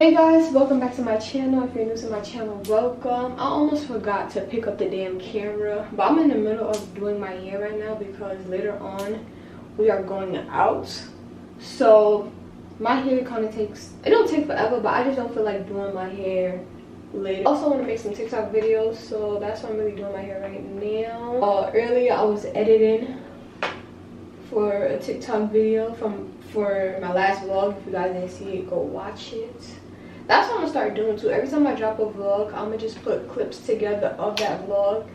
Hey guys, welcome back to my channel. If you're new to my channel, welcome. I almost forgot to pick up the damn camera, but I'm in the middle of doing my hair right now because later on we are going out. So my hair kind of takes, it don't take forever, but I just don't feel like doing my hair later. Also want to make some TikTok videos, so that's why I'm really doing my hair right now. Earlier I was editing for a TikTok video for my last vlog. If you guys didn't see it, go watch it. That's what I'm gonna start doing too. Every time I drop a vlog, I'm gonna just put clips together of that vlog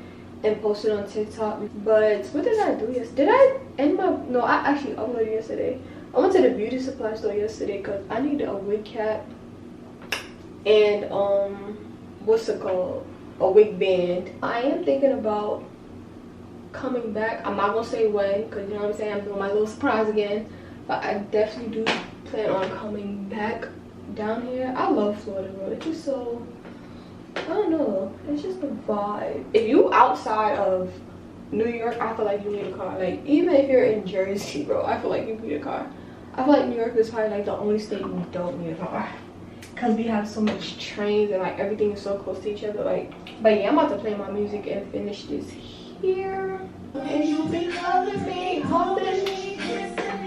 and post it on TikTok. But what did I do yesterday? Did I end my, no, I actually uploaded yesterday. I went to the beauty supply store yesterday because I needed a wig cap and what's it called, a wig band. I am thinking about coming back. I'm not gonna say when because you know what I'm saying, I'm doing my little surprise again, but I definitely do plan on coming back down here. I love Florida, bro. It's just so, I don't know, it's just the vibe. If you outside of New York, I feel like you need a car. Like even if you're in Jersey, bro, I feel like you need a car. I feel like New York is probably like the only state you don't need a car because we have so much trains and like everything is so close to each other. Like, but yeah, I'm about to play my music and finish this here. And you be loving me, holding me.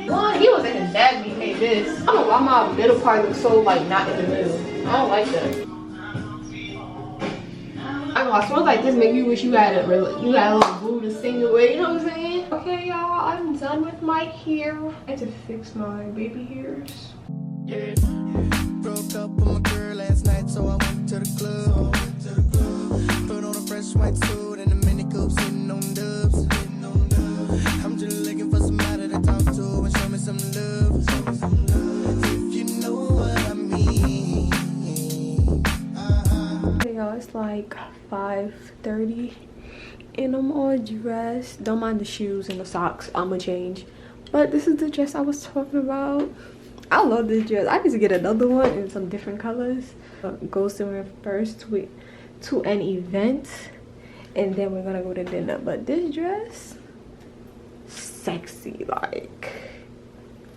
Well, he was in his bag when he made this. I don't know why my middle part looks so like not in the middle. I don't like that. I know, songs like this make you wish you had a little boo to sing away. You know what I'm saying? Okay, y'all, I'm done with my hair. I had to fix my baby hairs. Yeah. Broke up with my girl last night, so I went to the club. Put on a fresh white suit and a mini coupe, sitting on dubs. I'm just looking for somebody to talk to and show me some love. If you know what I mean. Hey y'all, it's like 5:30 and I'm all dressed. Don't mind the shoes and the socks, I'ma change. But this is the dress I was talking about. I love this dress. I need to get another one in some different colors. Go somewhere first to an event and then we're gonna go to dinner. But this dress, sexy. Like,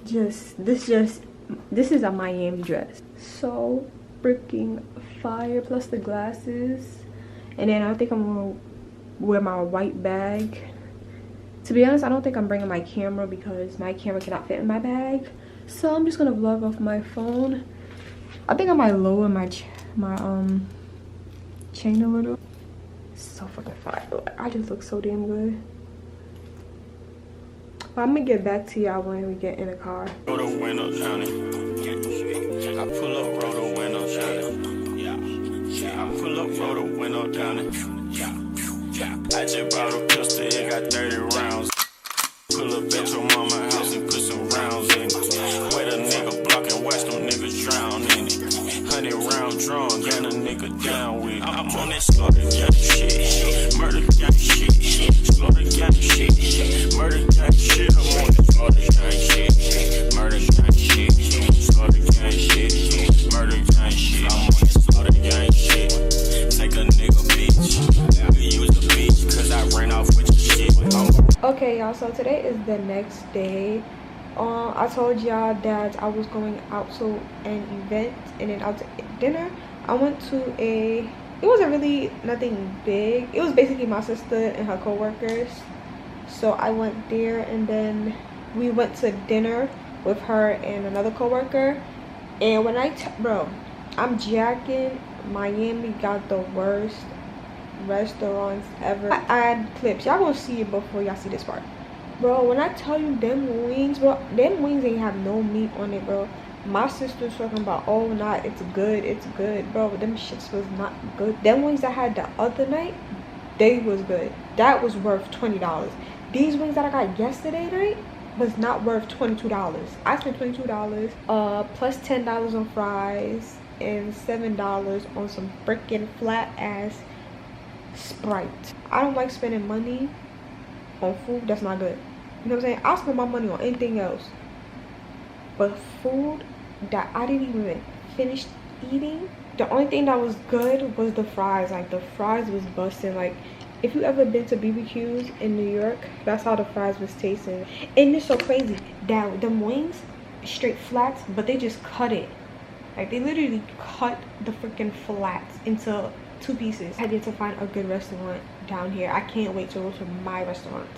this is a Miami dress. So freaking fire, plus the glasses. And then I think I'm gonna wear my white bag. To be honest, I don't think I'm bringing my camera because my camera cannot fit in my bag. So I'm just gonna vlog off my phone. I think I might lower my chain a little. So fucking fire. I just look so damn good. But I'm gonna get back to y'all when we get in the car. Roll the window down it. I pull up, roll the window down it. I pull up, roll the window down it. I just bought a pistol, it got 30 rounds. Pull up at your mama's house and put some rounds in it. Wait a nigga block and watch them niggas drown in it. 100 round drum, gun a nigga down with it. I'm on that slaughter gang shit, murder gang shit, slaughter gang shit, murder gang shit. I'm on that slaughter gang shit, murder gang shit, slaughter gang shit, murder gang shit. I'm on that slaughter gang shit. Take a nigga bitch, use the beach, cause I ran off with your shit. Okay y'all, so today is the next day. I told y'all that I was going out to an event and then out to dinner. I went to it wasn't really nothing big. It was basically my sister and her co-workers. So I went there and then we went to dinner with her and another co-worker. And when bro, I'm jacking, Miami got the worst restaurants ever. I add clips, y'all gonna see it before y'all see this part. Bro, when I tell you them wings, bro, them wings ain't have no meat on it, bro. My sister's talking about, oh nah, it's good, bro, but them shits was not good. Them wings I had the other night, they was good. That was worth $20. These wings that I got yesterday night was not worth $22. I spent $22 plus $10 on fries and $7 on some freaking flat ass Sprite. I don't like spending money on food that's not good. You know what I'm saying? I'll spend my money on anything else, but food that I didn't even finish eating, the only thing that was good was the fries. Like, the fries was busting. Like, if you ever been to BBQs in New York, that's how the fries was tasting. And it's so crazy that them wings straight flats, but they just cut it Like they literally cut the freaking flats into 2 pieces. I need to find a good restaurant down here. I can't wait to go to my restaurant.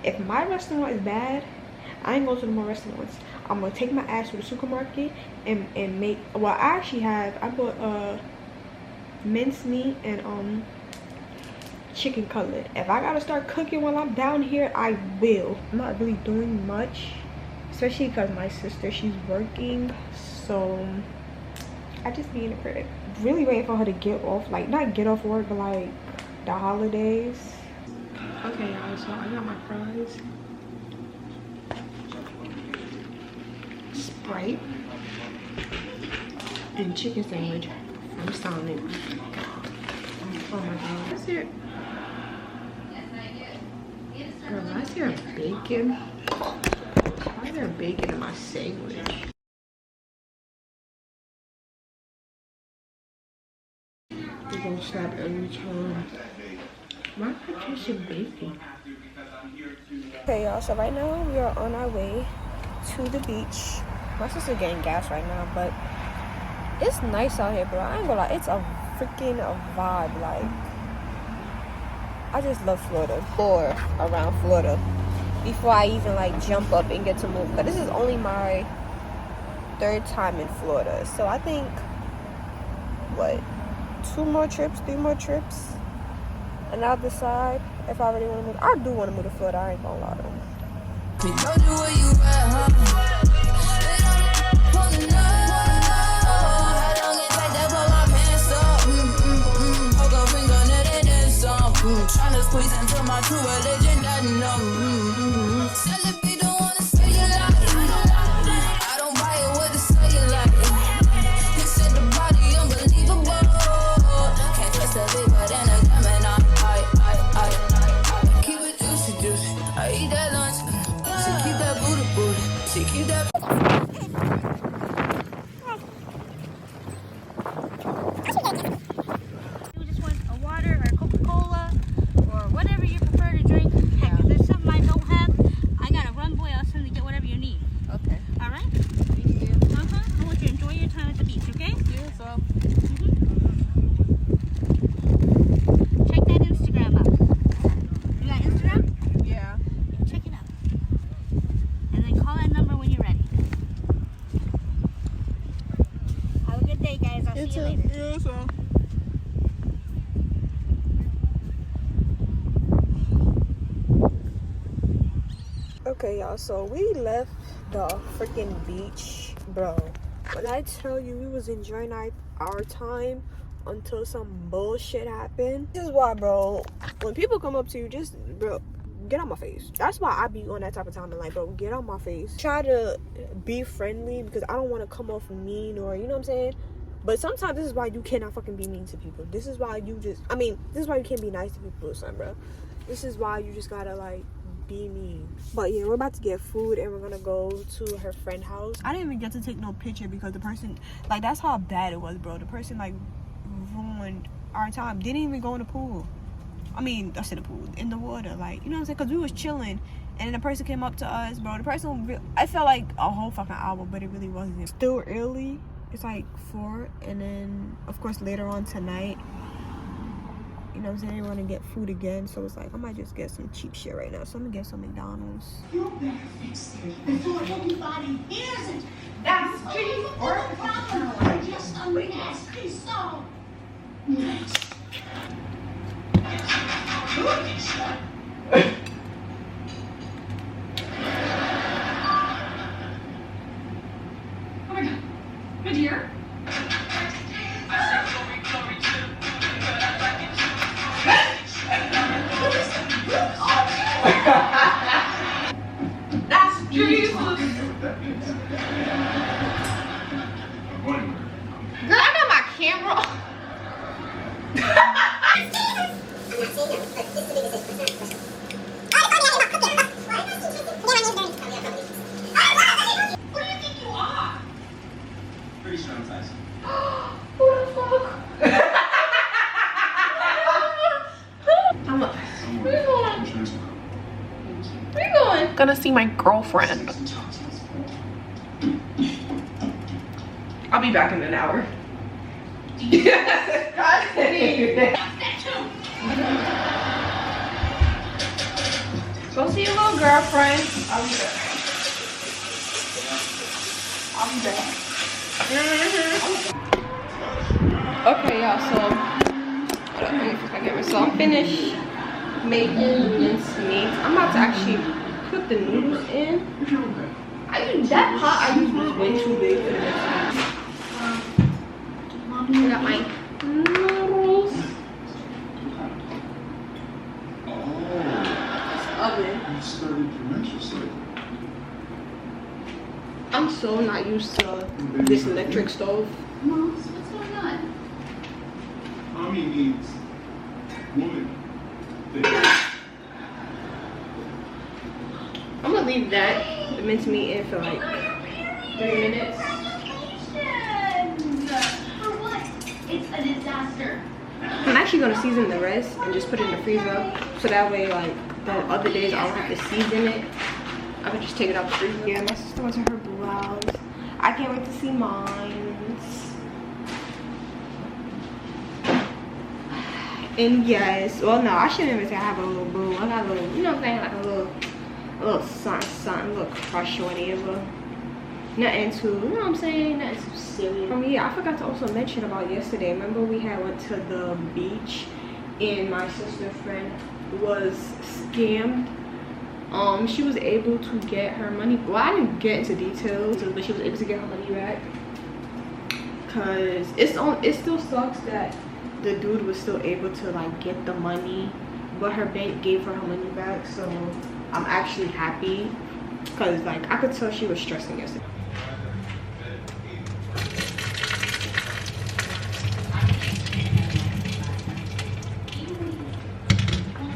If my restaurant is bad, I ain't going to no more restaurants. I'm gonna take my ass to the supermarket and make, well, I actually have, I bought mincemeat and chicken cutlet. If I gotta start cooking while I'm down here, I will. I'm not really doing much, especially because my sister, she's working, so I just be in the crib. Really waiting for her to get off, like not get off work, but like the holidays. Okay, y'all, so I got my fries, Sprite, and chicken sandwich from Sonic. Oh my god, that's it. Girl, why is there bacon? Why is there bacon in my sandwich? We're gonna slap every time. Why am I tasting bacon? Okay, y'all, so right now we are on our way to the beach. My sister's getting gas right now, but it's nice out here, bro. I ain't gonna lie, it's a freaking vibe. Like, I just love Florida, or around Florida, before I even like jump up and get to move. But this is only my 3rd time in Florida, so I think what, 2 more trips, 3 more trips, and I'll decide if I really want to move. I do want to move to Florida, I ain't gonna lie to them. Tryna squeeze into my true religion, that no. Celebrate, don't wanna say you like it. I don't buy it with the say you like it. You said the body unbelievable. Can't trust a bigger than a Gemini. I keep it juicy. I eat that lunch. She keep that booty. She keep that. Okay, y'all, so we left the freaking beach, bro. When I tell you we was enjoying our time until some bullshit happened. This is why, bro, when people come up to you, just, bro, get on my face. That's why I be on that type of time and like, bro, get on my face. Try to be friendly because I don't want to come off mean, or, you know what I'm saying? But sometimes this is why you cannot fucking be mean to people. This is why you just, I mean, this is why you can't be nice to people or something, bro. This is why you just gotta, like, be mean. But yeah, we're about to get food and we're gonna go to her friend's house. I didn't even get to take no picture because the person, like, that's how bad it was, bro. The person, like, ruined our time. Didn't even go in the pool. I mean, I said the pool, in the water, like, you know what I'm saying? Because we was chilling and then the person came up to us, bro. The person, I felt like a whole fucking hour, but it really wasn't. Still early. It's like 4, and then of course later on tonight, you know what I'm saying, I want to get food again, so it's like I might just get some cheap shit right now. So I'm gonna get some McDonald's. You better fix it before anybody hears it. That's cheap or just a nasty song. Next. My dear. That's Jesus. Girl, I got my camera. What do you think you are? Pretty strong size. Who the fuck? I'm up. Where you going? Where you going? Gonna see my girlfriend. I'll be be back in an hour. Go see your little girlfriend. I'll be back. Okay, y'all, so hold up, let me fix my camera. So I'm finished making minced meat. I'm about to actually put the noodles in. I use that pot I used was way too big for the minced meat. I got my noodles. Oven. I'm so not used to this electric stove. What's going on? Mommy needs woman. I'm gonna leave that, the minced meat, in for like 3 minutes. For what? It's a disaster. I'm actually gonna season the rest and just put it in the freezer, so that way like the other days I don't have to season it. I can just take it out the freezer. Yeah, my sister went to her blouse. I can't wait to see mine. And yes, well no, I shouldn't even say I have a little boo. I got a little, you know what I'm saying, like a little something, a little crush or whatever. Nothing too, you know what I'm saying, nothing too serious. Yeah, I forgot to also mention about yesterday. Remember we went to the beach and my sister's friend was scammed. She was able to get her money. Well, I didn't get into details, but she was able to get her money back. Cause it still sucks that the dude was still able to like get the money, but her bank gave her money back. So I'm actually happy, cause like I could tell she was stressing yesterday.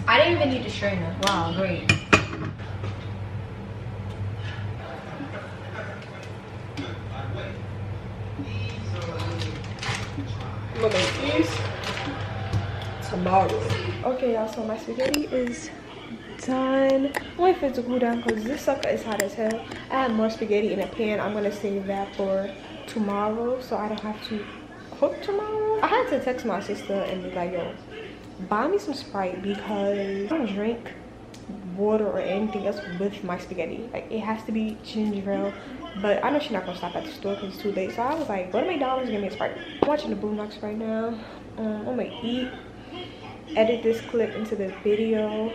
I didn't even need to strainer. Wow, great. I'm gonna make these tomorrow. Okay, y'all, so my spaghetti is done. I'm waiting for it to cool down because this sucker is hot as hell. I have more spaghetti in a pan. I'm gonna save that for tomorrow so I don't have to cook tomorrow. I had to text my sister and be like, yo, buy me some Sprite because I don't drink water or anything else with my spaghetti. Like, it has to be ginger ale. But I know she's not gonna stop at the store because it's too late. So I was like, go to McDonald's and give me a Sprite. I'm watching the Boondocks right now. I'm gonna eat, edit this clip into the video,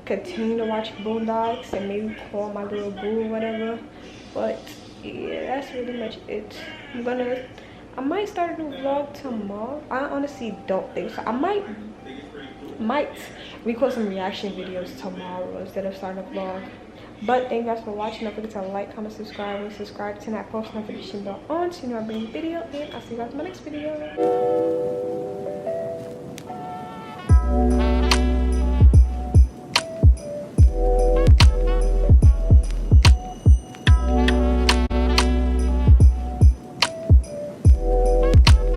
continue to watch Boondocks, and maybe call my little boo or whatever. But yeah, that's really much it. I might start a new vlog tomorrow. I honestly don't think so. I might record some reaction videos tomorrow instead of starting a vlog. But thank you guys for watching. Don't forget to like, comment, subscribe, and subscribe to that post notification bell on so you know I bring a video. And I'll see you guys in my next video.